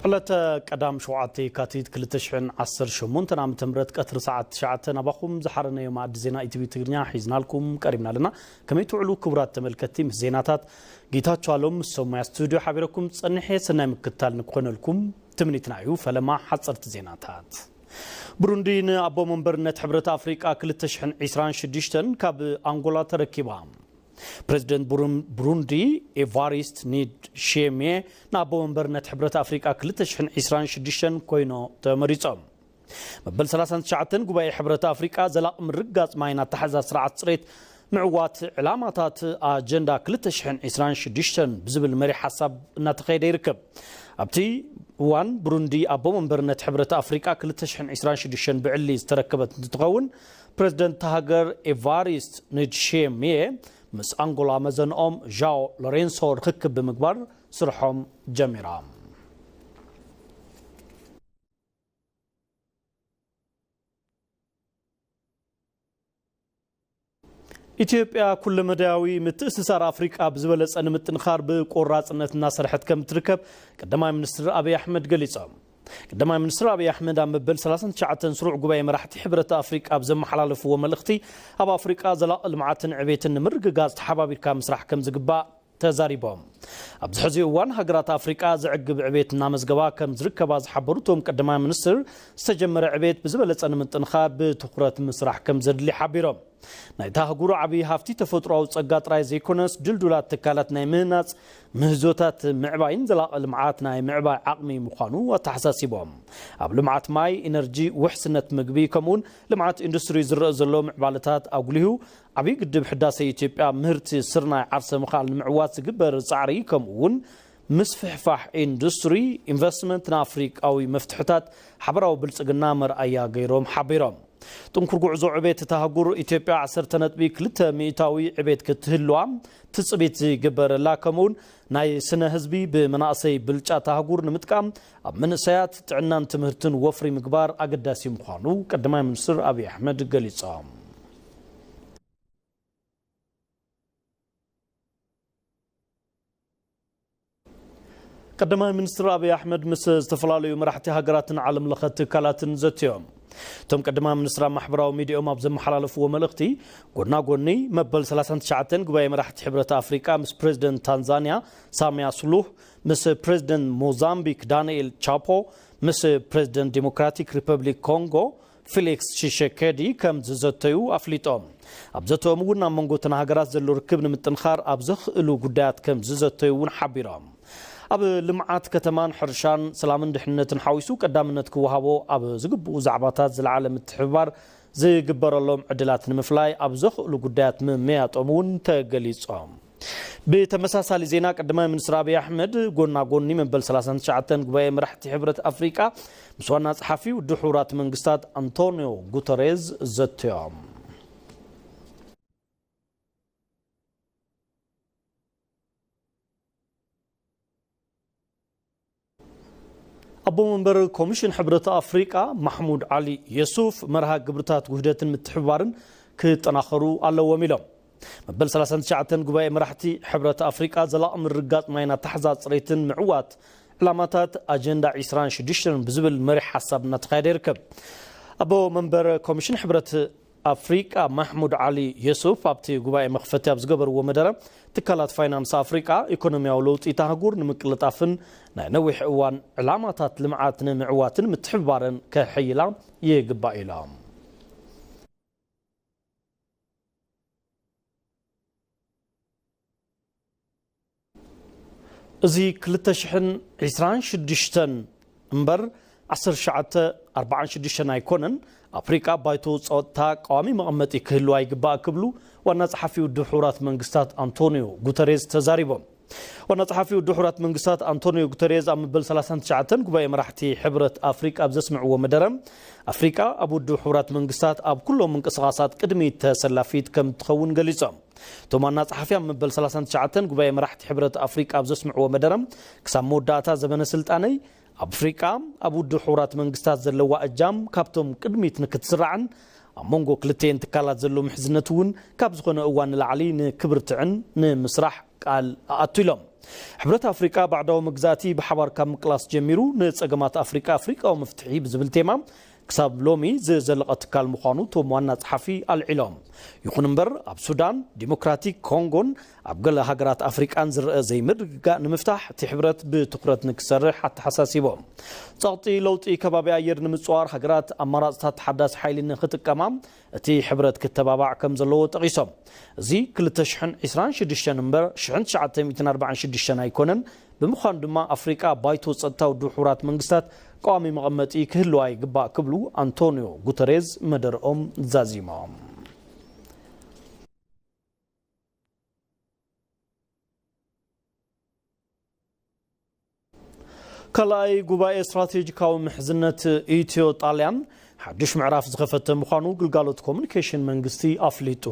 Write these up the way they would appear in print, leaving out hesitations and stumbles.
ዕለተ ቀዳም ሸውዓተ የካቲት 2018 ዓመተ ምህረት ቀትር ሰዓት 9 ናባኹም ዝሓረነዮ ማዕድ ዜና ኢቲቪ ትግርኛ ሒዝናልኩም ቀሪብና ኣለና ከመይ ትውዕሉ ክቡራት ተመልከቲ ምስ ዜናታት ጌታቸው አሎም ሰማያ ስቱዲዮ ሓቢረኩም ጸንሐ ሰናይ ምክታል ንኮነልኩም ትምኒትና እዩ ፈለማ ሓጸርቲ ዜናታት ብሩንዲ ንኣቦ መንበርነት ሕብረት ኣፍሪቃ 2026 ካብ አንጎላ ተረኪባ President Burundi Evariste Ndayishimiye ናቦ መንበርነት ሕብረት ኣፍሪቃ 2026 ኮይኑ ተመሪጾም መበል 39 ጉባኤ ሕብረት ኣፍሪቃ ዘላቕ ምርጋጽ ማይና ተሓዛዝ ስርዓት ጽሬት ምዕዋት ዕላማታት ኣጀንዳ 2026 ብዝብል መሪ ሓሳብ እናተኸይደ ይርከብ ኣብቲ ዋን ብሩንዲ ኣቦ መንበርነት ሕብረት ኣፍሪቃ 2026 ብዕሊ ዝተረከበት እንትትኸውን ፕሬዝደንት ሃገር ኤቫሪስት ንዳይሺሚየ ምስ አንጎላ መዘንኦም ዣኦ ሎሬንሶ ርክክብ ብምግባር ስርሖም ጀሚሮም ኢትዮጵያ ኩሉ መዳያዊ ምትእስሳር አፍሪቃ ብዝበለጸ ንምጥንኻር ብቆራጽነትና ሰርሐት ከም ትርከብ ቀዳማይ ሚኒስትር አብይ አሕመድ ገሊጾም ቀዳማይ ሚኒስትር አብይ አሕመድ አመበል 39 ስሩዕ ጉባኤ መራሕቲ ሕብረት አፍሪቃ ብዘመሓላለፍዎ መልእኽቲ ኣብ አፍሪቃ ዘላቕ ልምዓትን ዕቤትን ምርግጋጽ ተሓባቢርካ ምስራሕ ከም ዝግባእ ተዛሪቦም ኣብዚ ሕዚ እዋን ሃገራት አፍሪቃ ዝዕግብ ዕቤትና መዝገባ ከም ዝርከባ ዝሓበሩቶም ቀዳማይ ሚኒስትር ዝተጀመረ ዕቤት ብዝበለጸ ንምጥንኻር ብትኹረት ምስራሕ ከም ዘድሊ ሓቢሮም ናይታ ሃገር ዓብይ ሃፍቲ ተፈጥሮአዊ ጸጋ ጥራይ ዘይኮነስ ድልዱላት ትካላት ናይ ምህናጽ ምህዞታት ምዕባይን ዘላቕ ልምዓት ናይ ምዕባይ ዓቕሚ ምዃኑ ተሓሳሲቦም ኣብ ልምዓት ማይ ኢነርጂ ውሕስነት ምግቢ ከምኡን ልምዓት ኢንዱስትሪ ዝረአ ዘሎ ምዕባለታት ኣጉሊሁ ዓብይ ግድብ ሕዳሴ ኢትዮጵያ ምህርቲ ስርናይ ዓርሰ ምኻል ንምዕዋት ዝግበር ጻዕሪ ከምኡን ምስፍሕፋሕ ኢንዱስትሪ ኢንቨስትመንት ንኣፍሪቃዊ መፍትሕታት ሓበራዊ ብልጽግና መርኣያ ገይሮም ሓቢሮም ጥንኩር ጉዕዞ ዕቤት ተሃጉር ኢትዮጵያ 10.2 ሚእታዊ ዕቤት ክትህልዋ ትጽቢት ዝግበረላ ከምኡን ናይ ስነ ህዝቢ ብመናእሰይ ብልጫ ተሃጉር ንምጥቃም ኣብ መንእሰያት ጥዕናን ትምህርትን ወፍሪ ምግባር ኣገዳሲ ምዃኑ ቀዳማይ ሚኒስትር አብይ አሕመድ ገሊጾም ቀዳማይ ሚኒስትር አብይ አሕመድ ምስ ዝተፈላልዩ መራሕቲ ሃገራትን ዓለም ለኸ ትካላትን ዘትዮም ቶም ቀዳማይ ሚኒስትር ማሕበራዊ ሚድያኦም ኣብ ዘመሓላለፍዎ መልእኽቲ ጎና ጎኒ መበል 39 ጉባኤ መራሕቲ ሕብረት ኣፍሪቃ ምስ ፕሬዝደንት ታንዛንያ ሳሚያ ሱሉህ ምስ ፕሬዝደንት ሞዛምቢክ ዳንኤል ቻፖ ምስ ፕሬዝደንት ዲሞክራቲክ ሪፐብሊክ ኮንጎ ፊሊክስ ቺሴኬዲ ከም ዝዘተዩ ኣፍሊጦም ኣብ ዘተኦም እውን ኣብ መንጎተን ሃገራት ዘሎ ርክብ ንምጥንኻር ኣብ ዘኽእሉ ጉዳያት ከም ዝዘተዩ እውን ሓቢሮም ኣብ ልምዓት ከተማን ሕርሻን ሰላምን ድሕነትን ሓዊሱ ቀዳምነት ክወሃቦ ኣብ ዝግብኡ ዛዕባታት ዝለዓለ ምትሕብባር ዝግበረሎም ዕድላት ንምፍላይ ኣብ ዘኽእሉ ጉዳያት ምምያጦም እውን ተገሊጾም ብተመሳሳሊ ዜና ቀዳማይ ሚኒስትር አብይ አሕመድ ጎና ጎኒ መበል 39 ጉባኤ መራሕቲ ሕብረት ኣፍሪቃ ምስ ዋና ጸሓፊ ውድብ ሕቡራት መንግስታት አንቶኒዮ ጉተሬዝ ዘትዮም أبو منبر كوميشن حبرة أفريقيا محمود علي يوسف مرها قبرتات وحدة متحبارن كتناخروا على وميلهم مبل 39 قبائل مرحتي حبرة أفريقيا زلاء من الرقات ماينا تحزات صريتن معوات علامات أجندة عسران شديشن بزبل مرح حساب نتخير يركب أبو منبر كوميشن حبرة أفريقيا محمود علي يوسف أبتي قبائل مخفتي أبزقبر ومدرة تكالات فاينانس أفريقيا إيكونوميا ولوت إتهاجور نمكلت أفن نوح أوان علامات لمعات معوات متحبارن كحيلا يقبا إلام زي كلتشحن عسران شدشتن مبر 10 ኣይኮነን ኣፍሪቃ ባይቶ ጾታ ቋሚ መቐመጢ ክህልዋ ይግባእ ክብሉ ዋና ጸሓፊ ውድብ ሕቡራት መንግስታት አንቶኒዮ ጉተሬዝ ተዛሪቦም ዋና ጸሓፊ ውድብ ሕቡራት መንግስታት አንቶኒዮ ጉተሬዝ ኣብ መበል 39 ጉባኤ መራሕቲ ሕብረት ኣፍሪቃ ብዘስምዕዎ መደረም ኣፍሪቃ ኣብ ውድብ ሕቡራት መንግስታት ኣብ ኩሎም ምንቅስቓሳት ቅድሚት ተሰላፊት ከም ትኸውን ገሊጾም ቶም ዋና ጸሓፊ ኣብ መበል 39 ጉባኤ መራሕቲ ሕብረት ኣፍሪቃ ብዘስምዕዎ መደረም ክሳብ መወዳእታ ዘመነ ስልጣነይ ኣፍሪቃ ኣብ ውድብ ሕቡራት መንግስታት ዘለዋ እጃም ካብቶም ቅድሚት ንክትስራዕን ኣብ መንጎ ክልተን ትካላት ዘሎ ምሕዝነት እውን ካብ ዝኾነ እዋን ንላዕሊ ንክብርትዕን ንምስራሕ ቃል ኣትሎም ሕብረት አፍሪካ ባዕዳዊ መግዛእቲ ብሓባር ካብ ምቅላስ ጀሚሩ ንጸገማት አፍሪካዊ መፍትሒ ብዝብል ቴማ ክሳብ ሎሚ ዘለቐ ትካል ምዃኑ ቶም ዋና ጸሓፊ አልዒሎም ይኹን እምበር ኣብ ሱዳን ዲሞክራቲክ ኮንጎን ኣብ ገለ ሃገራት አፍሪካን ዝረአ ዘይምርግጋእ ንምፍታሕ እቲ ሕብረት ብትኩረት ንክሰርሕ ኣተሓሳሲቦም ጸቕጢ ለውጢ ከባቢ ኣየር ንምጽዋር ሃገራት ኣማራጽታት ተሓዳሲ ሓይሊ ንኽጥቀማ እቲ ሕብረት ክተባባዕ ከም ዘለዎ ጠቒሶም እዚ 2026 እምበር 1946 ኣይኮነን ብምዃኑ ድማ አፍሪካ ባይቶ ጸጥታው ድሑራት መንግስታት ቋሚ መቐመጢ ክህልዋ ይግባእ ክብሉ አንቶኒዮ ጉተሬዝ መደርኦም ዛዚሞም ከላይ ጉባኤ ስትራቴጂካዊ ምሕዝነት ኢትዮ ጣልያን ሓድሽ ምዕራፍ ዝኸፈተ ምዃኑ ግልጋሎት ኮሙኒኬሽን መንግስቲ ኣፍሊጡ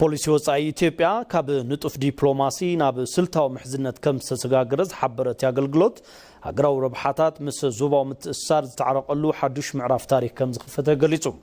ፖሊሲ ወጻኢ ኢትዮጵያ ካብ ንጡፍ ዲፕሎማሲ ናብ ስልታዊ ምሕዝነት ከም ዝተሰጋገረ ዝሓበረት ኣገልግሎት ሃገራዊ ረብሓታት ምስ ዞባዊ ምትእስሳር ዝተዓረቐሉ ሓድሽ ምዕራፍ ታሪክ ከም ዝኸፈተ ገሊጹ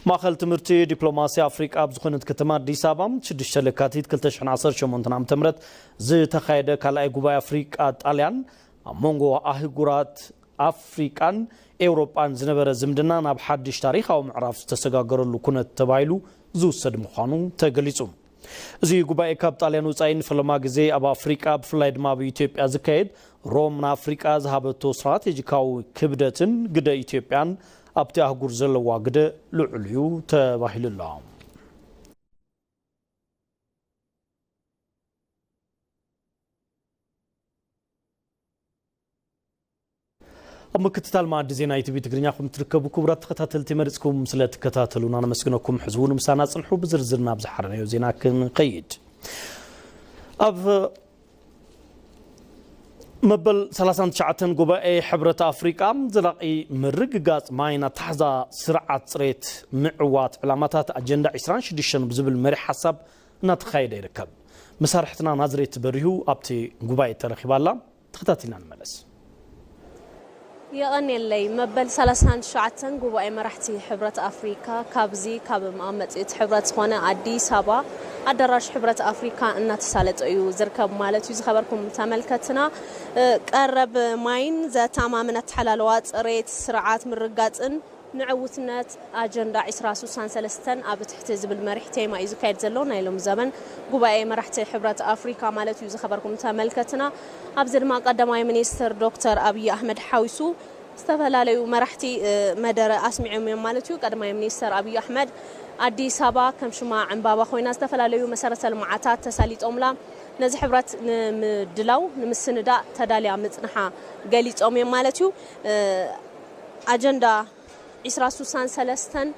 ማእኸል ትምህርቲ ዲፕሎማሲ አፍሪካ ብዝኾነት ከተማ አዲስ አበባ 6 ለካቲት 2018 ዓ.ም ዝተኻየደ ካልኣይ ጉባኤ አፍሪካ ጣልያን ኣብ መንጎ ኣህጉራት አፍሪካን ኤውሮጳን ዝነበረ ዝምድና ናብ ሓድሽ ታሪኻዊ ምዕራፍ ዝተሰጋገረሉ ኩነት ተባሂሉ ዝውሰድ ምዃኑ ተገሊጹ እዚ ጉባኤ ካብ ጣልያን ወጻኢ ንፈለማ ግዜ ኣብ አፍሪካ ብፍላይ ድማ ኣብ ኢትዮጵያ ዝካየድ ሮም ንአፍሪካ ዝሃበቶ ስትራቴጂካዊ ክብደትን ግደ ኢትዮጵያን ኣብቲ ኣህጉር ዘለዋ ግደ ልዑል እዩ ተባሂሉ ኣሎ مكتتال مع دزينا يتبي تقرنيا خم تركبوا كبرات تختاتل تمرسكم مسلا تكتاتلون أنا مسكنكم حزون مسانا صنحوا بزرزرنا بزحرنا يوزينا كن قيد أب مبل 39 قبائي حبرة أفريقيا زلاقي مرققات ماينا تحظى سرعة ريت معوات علامات أجندة 20 بزبل مريح حسب نتخيل يركب مسارحتنا نظريت بريو أبتي قبائي تاريخي بالا تختاتلنا الملس يغني اللي مبل 39 قبائي مرحتي حبرة أفريقيا كابزي كاب مقامت حبرة هنا عدي سابا أدراش حبرة أفريقيا أن تسالت أيو زركب مالت يوز خبركم تملكتنا قرب ماين ذا تماما تحلالوات ريت سرعات من رقاتن نعوتنات أجندة عسرا سوسان سلستن أبت تحتز بالمريح تيما إذا كايد زلون يلوم زمن قبائي مرحتي حبرة أفريقيا مالت يوز خبركم تملكتنا أبزر ما قدم مينستر دكتور أبي أحمد حويسو استفلالي مرحتي مدر أسمعي من مالتيو قدم مينستر أبي أحمد أدي سابا كم شما عن بابا خوينا استفلالي مسارة المعاتات تساليت أملا نزح حبرة دلو نمسندا تدالي عمتنحا قاليت أمي مالتيو أجندة إسرا سوسان سلستن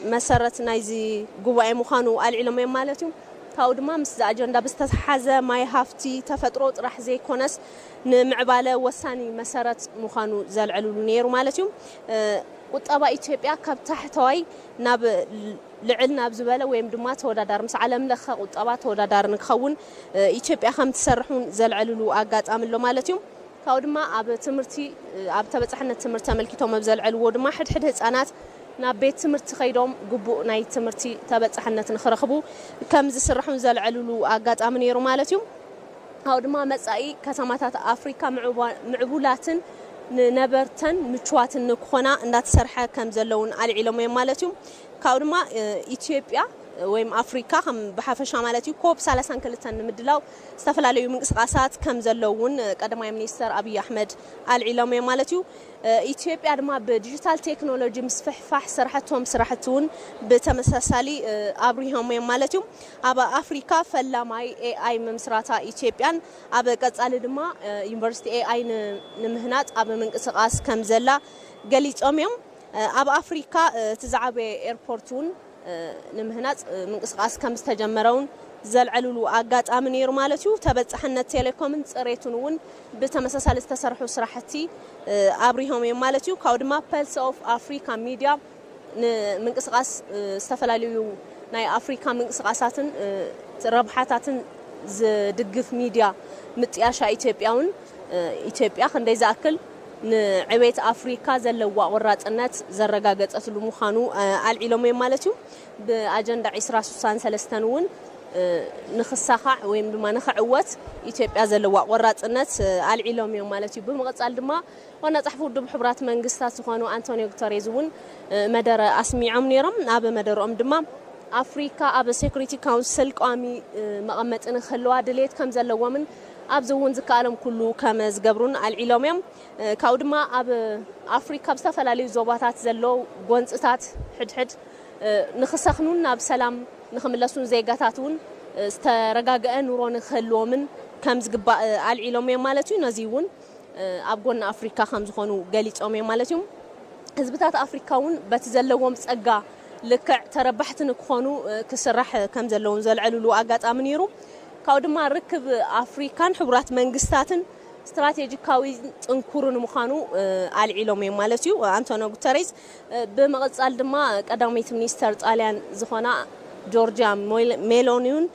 مسارة نايزي قوائي مخانو العلمي مالتيو هاود ما مس أجندة بستحزة ما يهافتي تفتروت راح زي كونس نمعبالة وساني مسارة مخانو زال علولونير مالتيو وطبعا إثيوبيا كاب تحتوي ناب لعلنا بزبالة ويمدما تودادار مس عالم لخا وطبعا تودادار نخون إثيوبيا خم تسرحون زال علولو آقات عملو مالتيو هاود ما أب تمرتي أب تبتحنا تمرت ملكيتهم بزال علو ودما حد هتسانات نابيت تمرت خيدهم قبو ناي تمرتي تابت حنة نخرخبو كم زسرحون زال علولو آقات أمنيرو مالتيو هاود ما مسائي كتماتات أفريقيا معبولاتن نبرتن متشواتن نكخونا ندات سرحة كم زلون على علمي مالتيو هاود ما إثيوبيا ويم أفريقيا هم بحفش مالتيو كوب سالسان كلتن مدلاو استفلاليو من قصاصات كم زلون قدم مينستر أبي أحمد العلمي مالتيو إثيوبيا دما بديجيتال تكنولوجي مسفحفح سرحتهم سرحتون بتمساسالي أبريهم مالتيو أبا أفريقيا فلاماي AI ممسراتا إثيوبيان أبا قصال دما يونيفرسيتي AI نمهنات أبا من قصاص كم زلا قاليت أميم أبا أفريقيا تزعبي إيربورتون نمهنات من قصاص كم استجمرون زل علولو آقات آمنير مالتيو تبتحنا تيليكوم ريتونون بتمساسال استسرحو سرحتي أبريهم مالتيو كاودما بلس أوف أفريكا ميديا من قصاص استفلاليو ناي أفريكا من قصاصاتن ربحاتاتن دقف ميديا متياشا إثيوبياون إثيوبيا خندي زاكل نعبيت أفريقيا زلوا ورات النت زرقاقت أتلو مخانو العلومي مالتيو بأجندة عسرا سوسان سلستنون ንኽሳኻዕ ወይ ድማ ንኽዕወት ኢትዮጵያ ዘለዋ ቆራጽነት አልዒሎም እዮም ማለት እዩ ብምቕጻል ድማ ዋና ጸሕፊ ውድብ ሕብራት መንግስታት ዝኾኑ አንቶኒዮ ጉተሬዝ እውን መደረ አስሚዖም ነይሮም ኣብ መደረኦም ድማ አፍሪካ ኣብ ሴኩሪቲ ካውንስል ቋሚ መቐመጢ ንኽህልዋ ድሌት ከም ዘለዎምን ኣብዚ እውን ዝከኣሎም ኩሉ ከም ዝገብሩን አልዒሎም እዮም ካብኡ ድማ ኣብ አፍሪካ ብዝተፈላለዩ ዞባታት ዘለው ጎንፅታት ሕድሕድ ንኽሰኽኑን ናብ ሰላም ንኽምለሱን ዜጋታት እውን ዝተረጋግአ ኑሮ ንኽህልዎምን ከም ዝግባእ አልዒሎም እዮም ማለት እዩ ነዚ እውን ኣብ ጎኒ አፍሪካ ከም ዝኾኑ ገሊፆም እዮም ማለት እዩ ህዝብታት አፍሪካ እውን በቲ ዘለዎም ጸጋ ልክዕ ተረባሕቲ ንክኾኑ ክስራሕ ከም ዘለዎም ዘልዕልሉ ኣጋጣሚ ነይሩ ካብኡ ድማ ርክብ አፍሪካን ሕብራት መንግስታትን ስትራቴጂካዊ ጥንኩርን ምዃኑ አልዒሎም እዮም ማለት እዩ አንቶኒዮ ጉተሬዝ ብምቕጻል ድማ ቀዳማይት ሚኒስተር ጣልያን ዝኾና ጆርጂያ ሜሎኒውን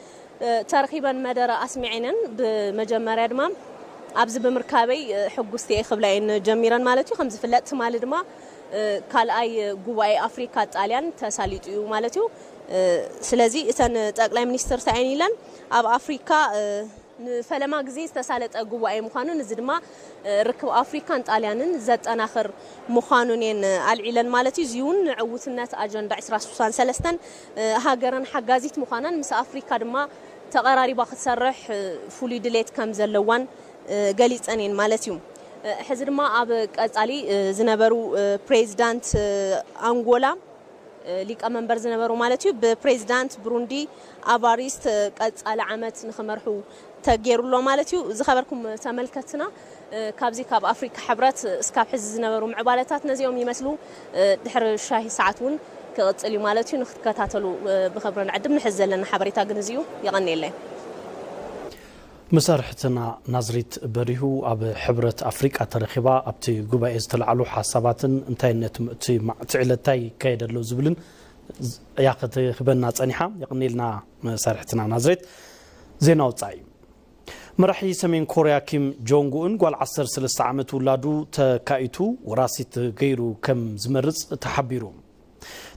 ተረኺበን መደረ አስሚዒነን ብመጀመርያ ድማ ኣብዚ ብምርካበይ ሕጉስቲ እየ ክብላ እየን ጀሚረን ማለት እዩ ከም ዝፍለጥ ትማሊ ድማ ካልኣይ ጉባኤ አፍሪካ ጣልያን ተሳሊጡ እዩ ማለት እዩ ስለዚ እተን ጠቅላይ ሚኒስትር ታይን ኢለን ኣብ አፍሪካ ንፈለማ ግዜ ዝተሳለጠ ጉባኤ ምዃኑን እዚ ድማ ርክብ አፍሪካን ጣልያንን ዘጠናኽር ምዃኑን እየን አልዒለን ማለት እዩ እዚውን ንዕውትነት አጀንዳ 2063 ሃገረን ሓጋዚት ምዃናን ምስ አፍሪካ ድማ ተቐራሪባ ክትሰርሕ ፍሉይ ድሌት ከም ዘለዋን ገሊፀን እየን ማለት እዩ ሕዚ ድማ ኣብ ቀጻሊ ዝነበሩ ፕሬዚዳንት አንጎላ ሊቀመንበር ዝነበሩ ማለት እዩ ብፕሬዚዳንት ብሩንዲ አባሪስት ቀጻሊ ዓመት ንኽመርሑ ተገይሩሎ ማለት እዩ ዝኸበርኩም ተመልከትና ካብዚ ካብ አፍሪካ ሕብረት እስካብ ሕዚ ዝነበሩ ምዕባለታት ነዚኦም ይመስሉ ድሕሪ ሻሂ ሰዓት እውን ክቕጽል እዩ ማለት እዩ ንኽትከታተሉ ብኽብሪ ንዕድም ንሕዚ ዘለና ሓበሬታ ግን እዚዩ ይቐኒየለይ مسارحتنا نظريت بريهو أب حبرة أفريقيا ترخيبا أبتي جوبا إستلعلو حساباتن انتهينت تعلتاي كيد اللو زبلن ياقت خبرنا تانيحا يقني لنا مسارحتنا نظريت زيناو تاي مرحي سمين كوريا كيم جونغ اون قال 10 عامت ولادو تكايتو وراسيت غيرو كم زمرص تحبيرو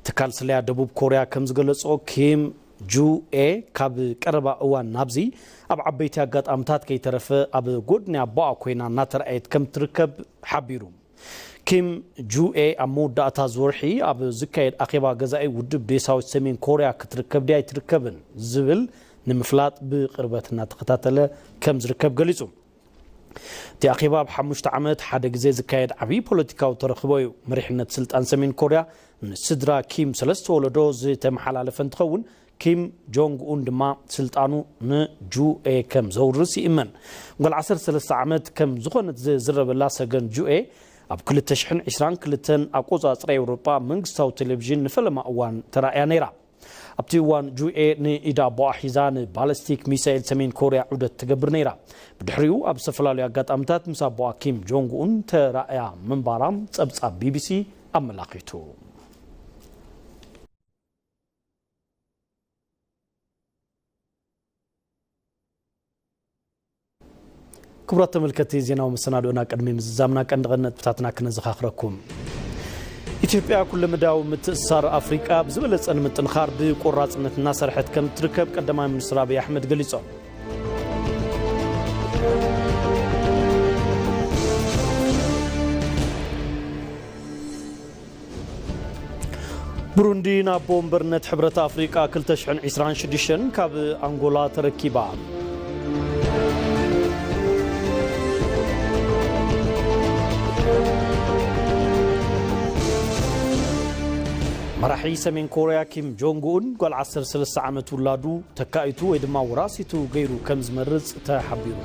تكال سليا دبوب كوريا كم زغلصو كيم جو اي كاب قربا اوان نابزي اب عبيتي اغاطامتات كيترفه اب غودنيا با كوينا ناترايت كم تركب حبيرو كيم جو اي امودا تازورحي اب زكايد اخيبا غزاي ودب ديساو سمين كوريا كتركب دي تركبن زبل نمفلاط بقربتنا تقتاتله كم زركب غليصو تي اخيبا بحمشت عامت حدا غزي زكايد عبي بوليتيكاو ترخبوي مريحنت سلطان سمين كوريا سدرا كيم سلست ولدو زي تمحلالفن تخون كيم جونغ اون دما سلطانو ن جو اي كم زورسي امن قال 13 عامت كم زخنت زربلا سجن جو اي اب كل تشحن 20 كلتن اقوصاصر اوروبا منغستاو تلفزيون نفلما اوان ترايا نيرا ابتي وان جو اي ني ايدا باحيزان بالستيك ميسايل سمين كوريا عودت تجبر نيرا بدحريو اب سفلالو اغاطامتات مسابوا كيم جونغ اون ترايا منبارام صبصاب بي بي سي املاقيتو كبرات تملكتي زينا ومسنادونا قدمي مزامنا قندغنت بتاتنا كنزخاخركم ኢትዮጵያ ኩሉ መዳው ምትሳር አፍሪካ ብዝበለጸን ምጥንኻር ብቆራጽነትና ሰርሐት ከም ትርከብ ቀዳማይ ሚኒስትር አብይ አህመድ ገሊጾም ብሩንዲ ናብ ቦምበርነት ሕብረት አፍሪካ 2026 ካብ አንጎላ ተረኪባ مرحي سمين كوريا كيم جونغ اون قال 13 عامت ولادو تكايتو ويدما وراسيتو غيرو كم زمرص تحبيرو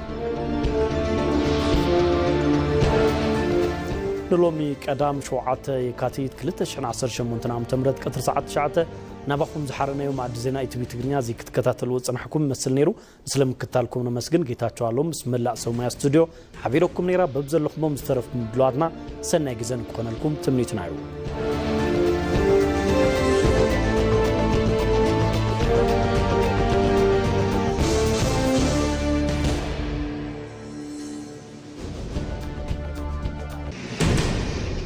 نلومي قدام شوعات يكاتيت 2018 عام تمرت قطر ساعه 9 نباخم زحرنا يوم عد زينا اي تي في تغنيا زي كتكتاتلو صنحكم مسل نيرو اسلام كتالكم نمسجن جيتاچوالو بسم الله سوما استوديو حبيركم نيرا ببزلخمو مسترفكم بلادنا سنه غزن كونلكم تمنيتنايو